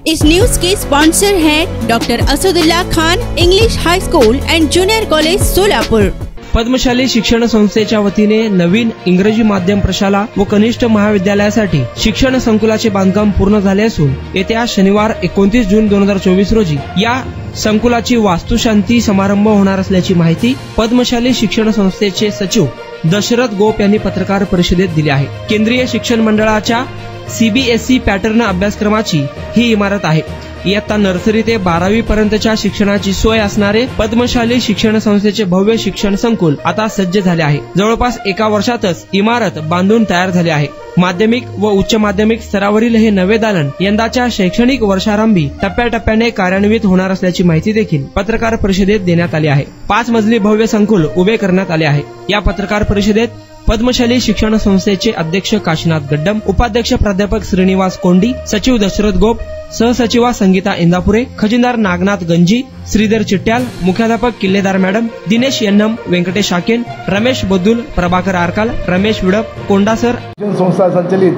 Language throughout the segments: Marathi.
इस न्यूज के स्पॉन्सर हैं doctor Asadullah Khan English high school and junior college Solapur. Padmashali शिक्षण संस्थेच्या वतीने नवीन इंग्रजी माध्यम प्रशाला व कनिष्ठ महाविद्यालयासाठी शिक्षण संकुलाचे बांधकाम पूर्ण झाले असून येत्या शनिवार 29 जून 2024 रोजी या संकुलाची वास्तुशांती समारंभ होणार असल्याची माहिती पद्मशाली शिक्षण संस्थेचे सचिव दशरथ गोप यांनी पत्रकार परिषदेत दिली आहे। केंद्रीय शिक्षण मंडळाच्या CBSE पॅटर्न अभ्यासक्रमाची ही इमारत आहे। इयत्ता नर्सरी ते 12वी पर्यंतच्या शिक्षणाची सोय असणारे पद्मशाली शिक्षण संस्थेचे भव्य शिक्षण संकुल आता सज्ज झाले आहे। जवळपास एका वर्षातच इमारत बांधून तयार झाली आहे। माध्यमिक व उच्च माध्यमिक स्तरावरील हे नवे दालन यंदाच्या शैक्षणिक वर्षारंभी टप्प्याटप्प्याने कार्यान्वित होणार असल्याची माहिती देखील पत्रकार परिषदेत देण्यात आली आहे। 5 मजली भव्य संकुल उभे करण्यात आले आहे। या पत्रकार परिषदेत पद्मशाली शिक्षण संस्थेचे अध्यक्ष काशीनाथ गड्डम, उपाध्यक्ष प्राध्यापक श्रीनिवास कोंडी, सचिव दशरथ गोप, सहसचिवा संगीता इंदापुरे, खजिनदार नागनाथ गंजी, श्रीधर चिट्ट्याल, मुख्याध्यापक किल्लेदार मॅडम, दिनेश यन्नम, व्यंकटेश शाकेन, रमेश बद्दुल, प्रभाकर आरकाल, रमेश विडप, कोंडा सर। संस्था संचलित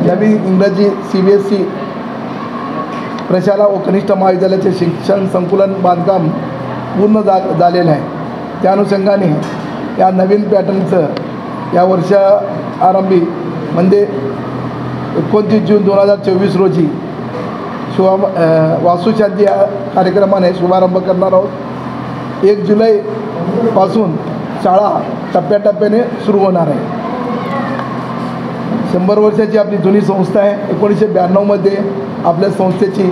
नवीन इंग्रजी CBSE प्रशाला व कनिष्ठ महाविद्यालयाचे शिक्षण संकुलन बांधकाम पूर्ण झालेले आहे। त्या अनुषंगाने या नवीन पॅटर्नचं या वर्षा आरंभी म्हणजे 29 जून 2024 रोजी वास्तुशांती या कार्यक्रमाने शुभारंभ करणार आहोत। 1 जुलै पासून शाळा टप्प्याटप्प्याने सुरू होणार आहे। 100 वर्षाची आपली जुनी संस्था आहे। 1992 मध्ये आपल्या संस्थेची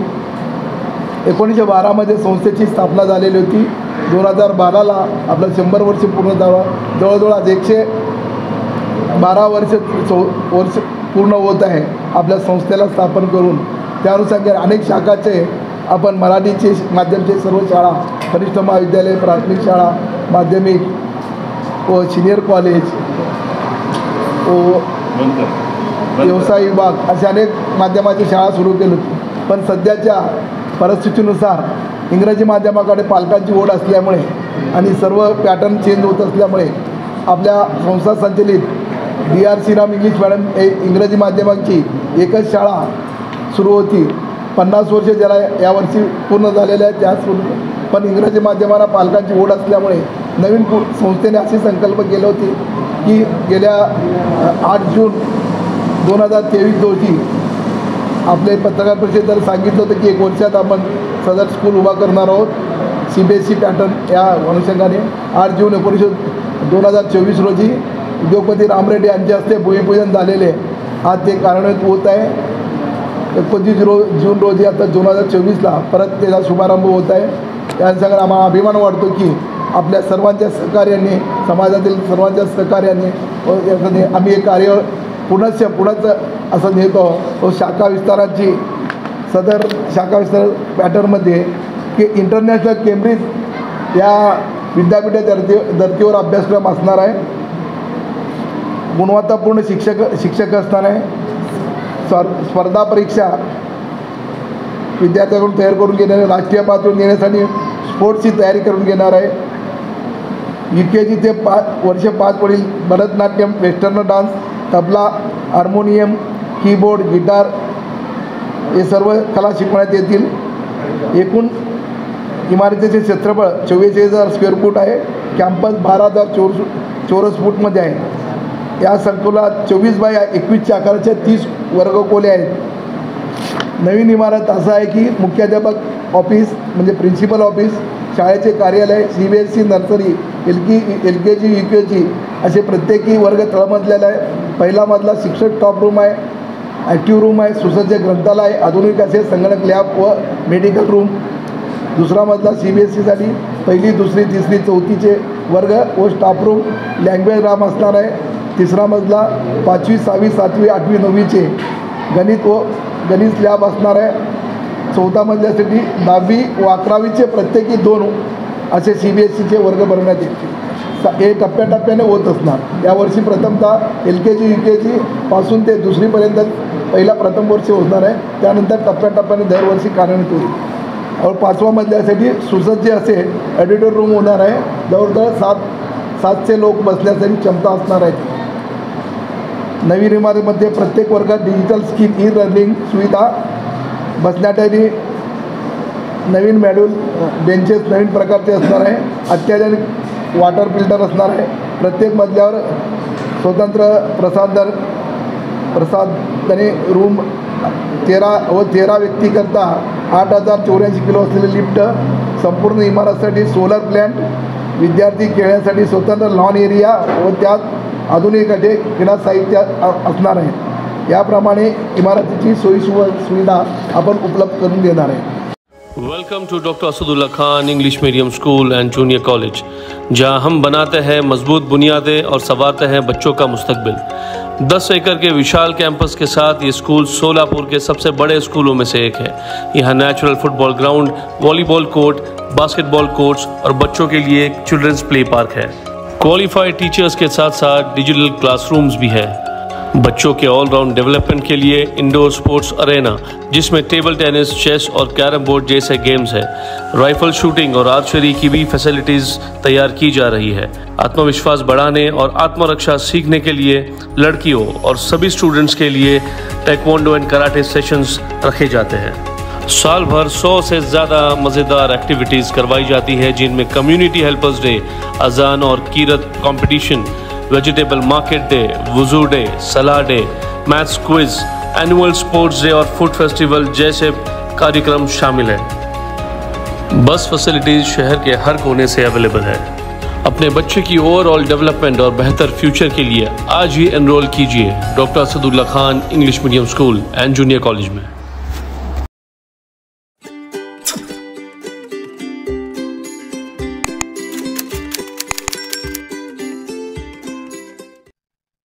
1912 मध्ये संस्थेची स्थापना झालेली होती। 2012ला आपलं 100 वर्ष पूर्ण झालं। जवळजवळ आज 112 वर्ष पूर्ण होत आहे आपल्या संस्थेला स्थापन करून। त्यानुसार अनेक शाखाचे आपण मराठीचे माध्यमचे सर्व शाळा, कनिष्ठ महाविद्यालय, प्राथमिक शाळा, माध्यमिक व सिनियर कॉलेज व व्यवसाय विभाग अशा अनेक माध्यमाची शाळा सुरू केली होती। पण सध्याच्या परिस्थितीनुसार इंग्रजी माध्यमाकडे पालकांची ओढ असल्यामुळे आणि सर्व पॅटर्न चेंज होत असल्यामुळे आपल्या संस्था संचलित DR श्रीराम इंग्लिश मॅडम इंग्रजी माध्यमाची एकच शाळा सुरू होती। 50 वर्ष ज्याला यावर्षी पूर्ण झालेले आहेत त्याच पण इंग्रजी माध्यमाला पालकांची ओढ असल्यामुळे नवीन संस्थेने अशी संकल्प केली होती की गेल्या 8 जून 2023 रोजी आपले पत्रकार परिषदेत सांगितलं होतं की 1 वर्षात आपण सदर स्कूल उभा करणार आहोत CBSE पॅटर्न। या अनुषंगाने 8 जून 2024 रोजी उद्योगपती रामरेड्डी यांच्या हस्ते भूमिपूजन झालेले आज ते कार्यान्वित होत आहे। 29 जून रोजी आता 2024ला परत त्याचा शुभारंभ होत आहे। त्या अनुषंगाने आम्हाला अभिमान वाटतो की आपल्या सर्वांच्या सहकार्याने, समाजातील सर्वांच्या सहकार्याने आम्ही हे कार्य पुढंच असं नेतो। व शाखा विस्ताराची सदर शाखा विस्तार पॅटर्नमध्ये की इंटरनॅशनल केम्ब्रिज या विद्यापीठाच्या धर्तीवर अभ्यासक्रम असणार आहे। गुणवत्तापूर्ण शिक्षक असणार आहे। स्पर्धा परीक्षा विद्यार्थ्यांकडून तयार करून घेणार आहे। राष्ट्रीय पातळीवर नेण्यासाठी स्पोर्ट्सची तयारी करून घेणार आहे। UKG ते 5 पुढील Bharatanatyam, western dance, tabla, harmonium, keyboard, guitar हे सर्व कला शिकवण्यात येतील। एकूण इमारतीचे क्षेत्रफळ 24,000 स्क्वेअर फूट आहे। कॅम्पस 12,000 चौरस फूटमध्ये आहे। या संकुलात 24 बाय 21 आकाराच्या 30 वर्गखोल्या आहेत। नवीन इमारत असं आहे की मुख्याध्यापक ऑफिस म्हणजे प्रिन्सिपल ऑफिस, शाळेचे कार्यालय, CBSE नर्सरी, LKG UKG असे प्रत्येकी वर्ग तळमजलेला आहे। पहिला मजला शिक्षक स्टाफ रूम आहे, ॲक्टिव्ह रूम आहे, सुसज्ज ग्रंथालय, आधुनिक असे संगणक लॅब व मेडिकल रूम। दुसरा मजला CBSEसाठी 1ली, 2री, 3री, 4थीचे वर्ग व स्टाफ रूम, लँग्वेज लॅब असणार आहे। तिसरा मजला 5वी, 6वी, 7वी, 8वी, 9वीचे गणित लॅब असणार आहे। 4था मजल्यासाठी 10वी व 11वीचे प्रत्येकी 2 असे CBSEचे वर्ग भरण्यात येतील। हे टप्प्याटप्प्याने होत असणार। यावर्षी प्रथमतः LKG UKG पासून ते 2रीपर्यंत पहिला प्रथम वर्ष होणार आहे। त्यानंतर टप्प्याटप्प्याने दरवर्षी कार्यान्वित होईल। और 5व्या मजल्यासाठी सुसज्ज असे ऑडिटोरियम रूम होणार आहे। जवळजवळ 700 लोक बसण्यासाठी क्षमता असणार आहे। नवीन इमारतीमध्ये प्रत्येक वर्गात डिजिटल स्क्रीन ई लर्निंग सुविधा बसण्यासाठी नवीन मॉड्यूल बेंचेस नवीन प्रकारचे असणार आहे. अत्याधुनिक वॉटर फिल्टर असणार आहे. प्रत्येक मजल्यावर स्वतंत्र प्रसाधने रूम 13 व्यक्तीकरता 8,084 किलो असलेले लिफ्ट, संपूर्ण इमारतीसाठी सोलर प्लॅन्ट, विद्यार्थी खेळण्यासाठी स्वतंत्र लॉन एरिया व त्यात आधुनिक क्रीडा साहित्य असणार आहे. याप्रमाणे इमारतीची सोयी सुविधा आपण उपलब्ध करून देणार आहे. Welcome to doctor Asadullah Khan English medium school and junior college, जहां हम बनाते हैं मजबूत बुनियादें और संवारते हैं बच्चों का मुस्तकबिल. 10 एकड़ के विशाल कैंपस के साथ ये स्कूल सोलापुर के सबसे बड़े स्कूलों में से एक है. यहाँ natural football ground, volleyball court, basketball courts और बच्चों के लिए एक चिल्ड्रंस प्ले पार्क है. क्वालिफाइड टीचर्स के साथ साथ डिजिटल क्लासरूम्स भी है. बच्चों के ऑलराउंड डेवलपमेंट के लिए इंडोर स्पोर्ट्स अरेना, जिसमें टेबल टेनिस, चेस और कैरम बोर्ड जैसे गेम्स है. राइफल शूटिंग और आर्चरी की भी फैसिलिटीज तैयार की जा रही है. आत्मविश्वास बढ़ाने और आत्मरक्षा सीखने के लिए लड़कियों और सभी स्टूडेंट्स के लिए टेक्वांडो एंड कराटे सेशंस रखे जाते हैं. साल भर 100 से ज़्यादा मज़ेदार एक्टिविटीज़ करवाई जाती है, जिनमें कम्युनिटी हेल्पर्स डे, अजान और कीरत कंपटीशन, वेजिटेबल मार्केट डे, वुजू डे, सलाह day, maths quiz, annual sports day और फूड फेस्टिवल जैसे कार्यक्रम शामिल हैं. बस फैसिलिटीज शहर के हर कोने से अवेलेबल है. अपने बच्चे की ओवरऑल डेवलपमेंट और बेहतर फ्यूचर के लिए आज ही एनरोल कीजिए doctor Asadullah Khan English medium school and junior college में.